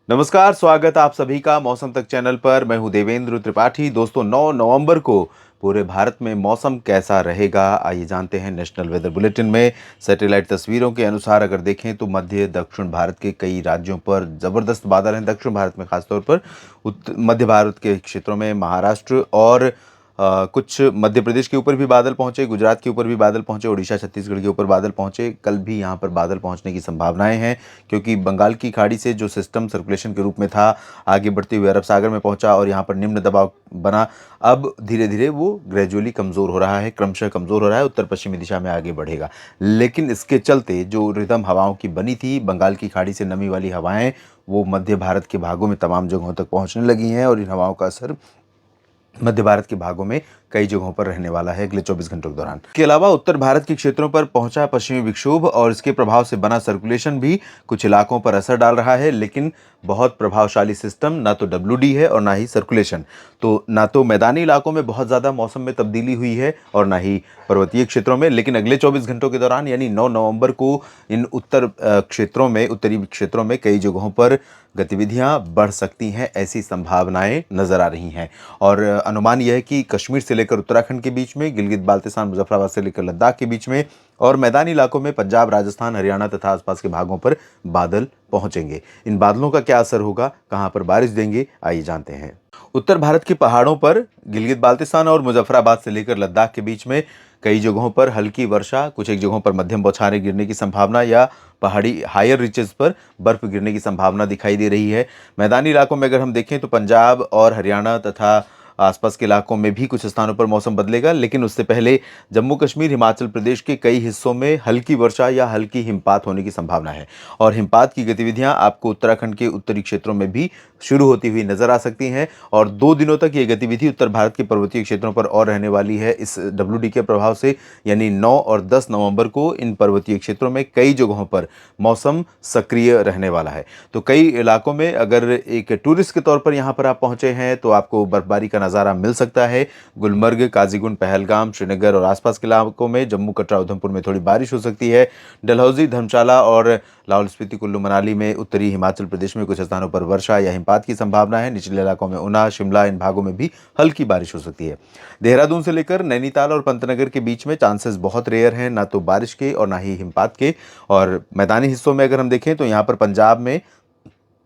नमस्कार, स्वागत आप सभी का मौसम तक चैनल पर। मैं हूं देवेंद्र त्रिपाठी। दोस्तों, 9 नवंबर को पूरे भारत में मौसम कैसा रहेगा, आइए जानते हैं नेशनल वेदर बुलेटिन में। सैटेलाइट तस्वीरों के अनुसार अगर देखें तो मध्य दक्षिण भारत के कई राज्यों पर ज़बरदस्त बादल हैं। दक्षिण भारत में खासतौर पर मध्य भारत के क्षेत्रों में महाराष्ट्र और कुछ मध्य प्रदेश के ऊपर भी बादल पहुंचे, गुजरात के ऊपर भी बादल पहुंचे, उड़ीसा छत्तीसगढ़ के ऊपर बादल पहुंचे। कल भी यहां पर बादल पहुंचने की संभावनाएं हैं, क्योंकि बंगाल की खाड़ी से जो सिस्टम सर्कुलेशन के रूप में था आगे बढ़ते हुए अरब सागर में पहुंचा और यहां पर निम्न दबाव बना। अब धीरे धीरे वो ग्रेजुअली कमज़ोर हो रहा है, क्रमशः कमज़ोर हो रहा है, उत्तर पश्चिमी दिशा में आगे बढ़ेगा। लेकिन इसके चलते जो रिदम हवाओं की बनी थी, बंगाल की खाड़ी से नमी वाली हवाएं, वो मध्य भारत के भागों में तमाम जगहों तक पहुंचने लगी हैं और इन हवाओं का असर मध्य भारत के भागों में कई जगहों पर रहने वाला है अगले 24 घंटों के दौरान। इसके अलावा उत्तर भारत के क्षेत्रों पर पहुंचा पश्चिमी विक्षोभ और इसके प्रभाव से बना सर्कुलेशन भी कुछ इलाकों पर असर डाल रहा है, लेकिन बहुत प्रभावशाली सिस्टम ना तो WD है और ना ही सर्कुलेशन। तो ना तो मैदानी इलाकों में बहुत ज़्यादा मौसम में तब्दीली हुई है और ना ही पर्वतीय क्षेत्रों में, लेकिन अगले 24 घंटों के दौरान यानी 9 नवंबर को इन उत्तरी क्षेत्रों में कई जगहों पर गतिविधियां बढ़ सकती हैं, ऐसी संभावनाएं नजर आ रही हैं। और अनुमान यह है कि कश्मीर से लेकर उत्तराखंड के बीच में, गिलगित बाल्टिस्तान मुजफ्फराबाद से लेकर लद्दाख के बीच में और मैदानी इलाकों में पंजाब, राजस्थान, हरियाणा तथा आसपास के भागों पर बादल पहुंचेंगे। इन बादलों का क्या असर होगा, कहां पर बारिश देंगे, आइए जानते हैं। उत्तर भारत के पहाड़ों पर गिलगित बाल्टिस्तान और मुजफ्फराबाद से लेकर लद्दाख के बीच में कई जगहों पर हल्की वर्षा, कुछ एक जगहों पर मध्यम बौछारें गिरने की संभावना या पहाड़ी हायर रीचेस पर बर्फ गिरने की संभावना दिखाई दे रही है। मैदानी इलाकों में अगर हम देखें तो पंजाब और हरियाणा तथा आसपास के इलाकों में भी कुछ स्थानों पर मौसम बदलेगा, लेकिन उससे पहले जम्मू कश्मीर, हिमाचल प्रदेश के कई हिस्सों में हल्की वर्षा या हल्की हिमपात होने की संभावना है। और हिमपात की गतिविधियां आपको उत्तराखंड के उत्तरी क्षेत्रों में भी शुरू होती हुई नजर आ सकती हैं और 2 दिनों तक ये गतिविधि उत्तर भारत के पर्वतीय क्षेत्रों पर और रहने वाली है इस WD के प्रभाव से। यानी 9 और 10 नवंबर को इन पर्वतीय क्षेत्रों में कई जगहों पर मौसम सक्रिय रहने वाला है। तो कई इलाकों में अगर एक टूरिस्ट के तौर पर यहाँ पर आप पहुंचे हैं तो आपको बर्फबारी का नज़ारा मिल सकता है। गुलमर्ग, काजीगुंड, पहलगाम, श्रीनगर और आसपास के इलाकों में, जम्मू, कटरा, उधमपुर में थोड़ी बारिश हो सकती है। डलहौजी, धर्मशाला और लाहौल स्पीति, कुल्लू मनाली में, उत्तरी हिमाचल प्रदेश में कुछ स्थानों पर वर्षा या हिमपात की संभावना है। निचले इलाकों में ऊना, शिमला, इन भागों में भी हल्की बारिश हो सकती है। देहरादून से लेकर नैनीताल और पंतनगर के बीच में चांसेस बहुत रेयर हैं, ना तो बारिश के और ना ही हिमपात के। और मैदानी हिस्सों में अगर हम देखें तो यहाँ पर पंजाब में,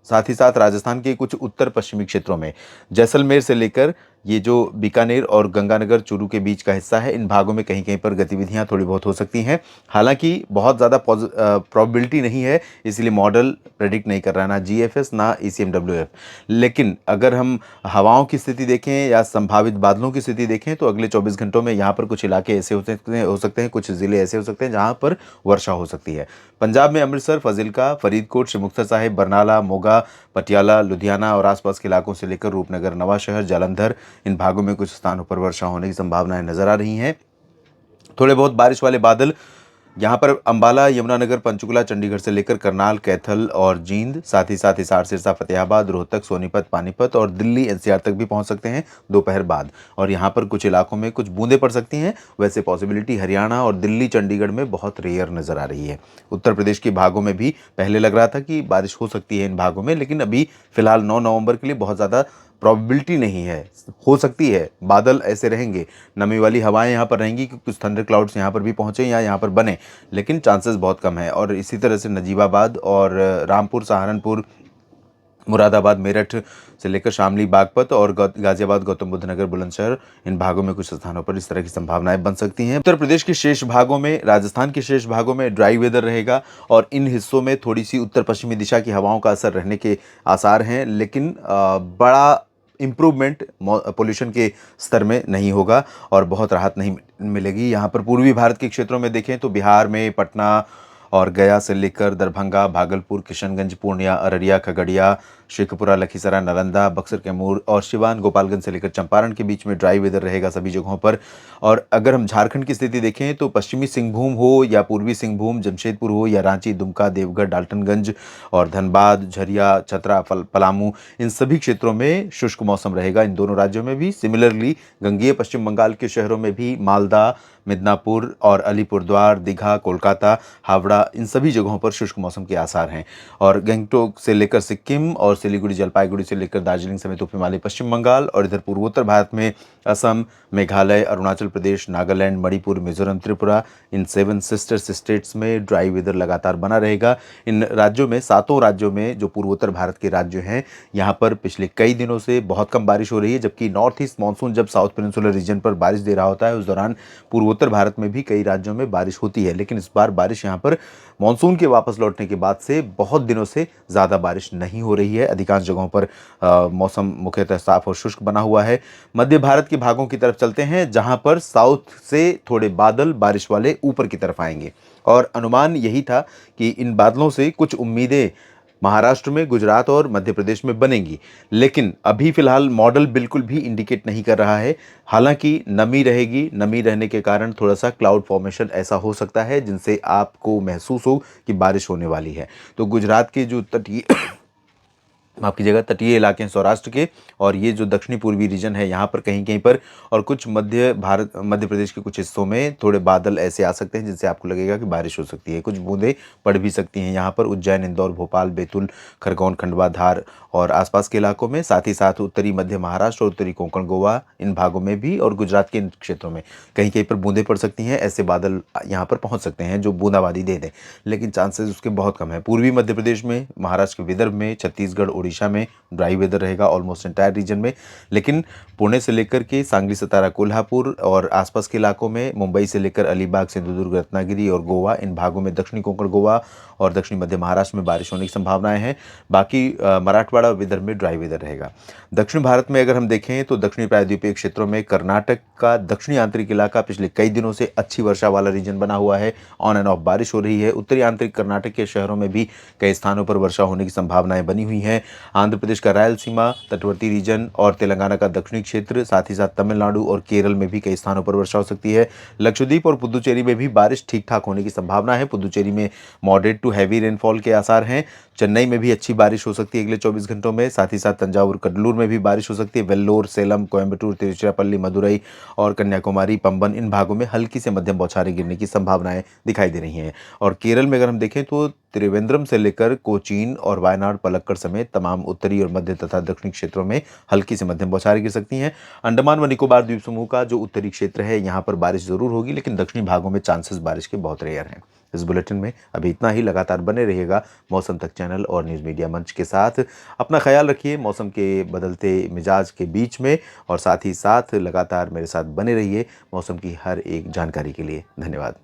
साथ ही साथ राजस्थान के कुछ उत्तर पश्चिमी क्षेत्रों में, जैसलमेर से लेकर ये जो बीकानेर और गंगानगर, चूरू के बीच का हिस्सा है, इन भागों में कहीं कहीं पर गतिविधियां थोड़ी बहुत हो सकती हैं। हालांकि बहुत ज़्यादा प्रोबेबिलिटी नहीं है, इसलिए मॉडल प्रेडिक्ट नहीं कर रहा है, ना GFS ना ECMWF। लेकिन अगर हम हवाओं की स्थिति देखें या संभावित बादलों की स्थिति देखें तो अगले 24 घंटों में यहाँ पर कुछ इलाके ऐसे हो सकते हैं, कुछ ज़िले ऐसे हो सकते हैं जहाँ पर वर्षा हो सकती है। पंजाब में अमृतसर, फजीलका, फरीदकोट, श्री मुक्तसर साहिब, बरनाला, मोगा, पटियाला, लुधियाना और आसपास के इलाकों से लेकर रूपनगर, नवांशहर, जालंधर, इन भागों में कुछ स्थानों पर वर्षा होने की संभावनाएं नजर आ रही हैं। थोड़े बहुत बारिश वाले बादल यहाँ पर अंबाला, यमुनानगर, पंचकुला, चंडीगढ़ से लेकर करनाल, कैथल और जींद, साथ ही साथ हिसार, सिरसा, फतेहाबाद, रोहतक, सोनीपत, पानीपत और दिल्ली NCR तक भी पहुँच सकते हैं दोपहर बाद। और यहाँ पर कुछ इलाकों में कुछ बूंदें पड़ सकती हैं। वैसे पॉसिबिलिटी हरियाणा और दिल्ली, चंडीगढ़ में बहुत रेयर नज़र आ रही है। उत्तर प्रदेश के भागों में भी पहले लग रहा था कि बारिश हो सकती है इन भागों में, लेकिन अभी फिलहाल 9 नवंबर के लिए बहुत ज़्यादा प्रोबेबिलिटी नहीं है। हो सकती है, बादल ऐसे रहेंगे, नमी वाली हवाएं यहाँ पर रहेंगी कि कुछ थंडर क्लाउड्स यहाँ पर भी पहुँचे या यहाँ पर बने, लेकिन चांसेस बहुत कम है। और इसी तरह से नजीबाबाद और रामपुर, सहारनपुर, मुरादाबाद, मेरठ से लेकर शामली, बागपत और गाजियाबाद, गौतम बुद्ध नगर, बुलंदशहर, इन भागों में कुछ स्थानों पर इस तरह की संभावनाएं बन सकती हैं। उत्तर प्रदेश के शेष भागों में, राजस्थान के शेष भागों में ड्राई वेदर रहेगा और इन हिस्सों में थोड़ी सी उत्तर पश्चिमी दिशा की हवाओं का असर रहने के आसार हैं, लेकिन बड़ा इम्प्रूवमेंट पोल्यूशन के स्तर में नहीं होगा और बहुत राहत नहीं मिलेगी। यहाँ पर पूर्वी भारत के क्षेत्रों में देखें तो बिहार में पटना और गया से लेकर दरभंगा, भागलपुर, किशनगंज, पूर्णिया, अररिया, खगड़िया, शेखपुरा, लखीसराय, नालंदा, बक्सर, कैमूर और सिवान, गोपालगंज से लेकर चंपारण के बीच में ड्राई वेदर रहेगा सभी जगहों पर। और अगर हम झारखंड की स्थिति देखें तो पश्चिमी सिंहभूम हो या पूर्वी सिंहभूम, जमशेदपुर हो या रांची, दुमका, देवघर, डाल्टनगंज और धनबाद, झरिया, चतरा, पलामू, इन सभी क्षेत्रों में शुष्क मौसम रहेगा। इन दोनों राज्यों में भी सिमिलरली गंगीय पश्चिम बंगाल के शहरों में भी, मालदा, मिदनापुर और अलीपुरद्वार, दीघा, कोलकाता, हावड़ा, इन सभी जगहों पर शुष्क मौसम के आसार हैं। और गंगटोक से लेकर सिक्किम और सिलीगुड़ी, जलपाईगुड़ी से लेकर दार्जिलिंग समेत उप हिमालय, पश्चिम बंगाल और इधर पूर्वोत्तर भारत में असम, मेघालय, अरुणाचल प्रदेश, नागालैंड, मणिपुर, मिजोरम, त्रिपुरा, इन 7 सिस्टर स्टेट्स में ड्राई वेदर लगातार बना रहेगा। इन राज्यों में, 7 राज्यों में जो पूर्वोत्तर भारत के राज्य हैं, यहाँ पर पिछले कई दिनों से बहुत कम बारिश हो रही है, जबकि नॉर्थ ईस्ट मानसून जब साउथ पेनिनसुलर रीजन पर बारिश दे रहा होता है, उस दौरान पूर्वोत्तर भारत में भी कई राज्यों में बारिश होती है। लेकिन इस बार बारिश यहाँ पर मानसून के वापस लौटने के बाद से बहुत दिनों से ज़्यादा बारिश नहीं हो रही है। अधिकांश जगहों पर मौसम मुख्यतः साफ और शुष्क बना हुआ है। मध्य भारत के भागों की तरफ चलते हैं, जहां पर साउथ से थोड़े बादल बारिश वाले ऊपर की तरफ आएंगे और अनुमान यही था कि इन बादलों से कुछ उम्मीदें महाराष्ट्र में, गुजरात और मध्य प्रदेश में बनेंगी। लेकिन अभी फिलहाल मॉडल बिल्कुल भी इंडिकेट नहीं कर रहा है। हालांकि नमी रहेगी, नमी रहने के कारण थोड़ा सा क्लाउड फॉर्मेशन ऐसा हो सकता है जिनसे आपको महसूस हो कि बारिश होने वाली है। तो गुजरात के जो तटीय माफ कीजिएगा, तटीय इलाके हैं सौराष्ट्र के, और ये जो दक्षिणी पूर्वी रीजन है यहाँ पर कहीं कहीं पर, और कुछ मध्य प्रदेश के कुछ हिस्सों में थोड़े बादल ऐसे आ सकते हैं जिनसे आपको लगेगा कि बारिश हो सकती है। कुछ बूंदें पड़ भी सकती हैं यहाँ पर उज्जैन, इंदौर, भोपाल, बैतूल, खरगोन, खंडवा, धार और आसपास के इलाकों में, साथ ही साथ उत्तरी मध्य महाराष्ट्र और उत्तरी कोंकण, गोवा, इन भागों में भी, और गुजरात के इन क्षेत्रों में कहीं कहीं पर बूंदें पड़ सकती हैं। ऐसे बादल यहाँ पर पहुँच सकते हैं जो बूंदाबांदी दे दें, लेकिन चांसेस उसके बहुत कम है। पूर्वी मध्य प्रदेश में, महाराष्ट्र के विदर्भ में, छत्तीसगढ़, उड़ीसा में ड्राई वेदर रहेगा ऑलमोस्ट एंटायर रीजन में। लेकिन पुणे से लेकर के सांगली, सतारा, कोल्हापुर और आसपास के इलाकों में, मुंबई से लेकर अलीबाग, सिंधुदुर्ग, रत्नागिरी और गोवा, इन भागों में, दक्षिणी कोंकण, गोवा और दक्षिणी मध्य महाराष्ट्र में बारिश होने की संभावनाएं हैं। बाकी मराठवाड़ा और विदर्भ में ड्राई वेदर रहेगा। दक्षिण भारत में अगर हम देखें तो दक्षिणी प्रायद्वीपीय क्षेत्रों में कर्नाटक का दक्षिणी आंतरिक इलाका पिछले कई दिनों से अच्छी वर्षा वाला रीजन बना हुआ है। ऑन एंड ऑफ बारिश हो रही है। उत्तरी आंतरिक कर्नाटक के शहरों में भी कई स्थानों पर वर्षा होने की संभावनाएं बनी हुई हैं। आंध्र प्रदेश का रायलसीमा, तटवर्ती रीजन और तेलंगाना का दक्षिणी क्षेत्र, साथ ही साथ तमिलनाडु और केरल में भी कई स्थानों पर वर्षा हो सकती है। लक्षद्वीप और पुदुचेरी में भी बारिश ठीक ठाक होने की संभावना है। पुदुचेरी में मॉडरेट टू हैवी रेनफॉल के आसार हैं। चेन्नई में भी अच्छी बारिश हो सकती है अगले 24 घंटों में। साथ ही साथ तंजावुर, कड्डलूर में भी बारिश हो सकती है। वेल्लोर, सेलम, कोयम्बटूर, तिरुचिरापल्ली, मदुरई और कन्याकुमारी, पंबन, इन भागों में हल्की से मध्यम बौछारें गिरने की संभावनाएं दिखाई दे रही हैं। और केरल में अगर हम देखें तो त्रिवेंद्रम से लेकर कोचीन और वायनाड, पलक्कड़ समेत तमाम उत्तरी और मध्य तथा दक्षिणी क्षेत्रों में हल्की से मध्यम बौछारें गिर सकती हैं। अंडमान व निकोबार द्वीप समूह का जो उत्तरी क्षेत्र है, यहाँ पर बारिश जरूर होगी, लेकिन दक्षिणी भागों में चांसेस बारिश के बहुत रेयर हैं। इस बुलेटिन में अभी इतना ही। लगातार बने रहिएगा मौसम तक चैनल और न्यूज़ मीडिया मंच के साथ। अपना ख्याल रखिए मौसम के बदलते मिजाज के बीच में, और साथ ही साथ लगातार मेरे साथ बने रहिए मौसम की हर एक जानकारी के लिए। धन्यवाद।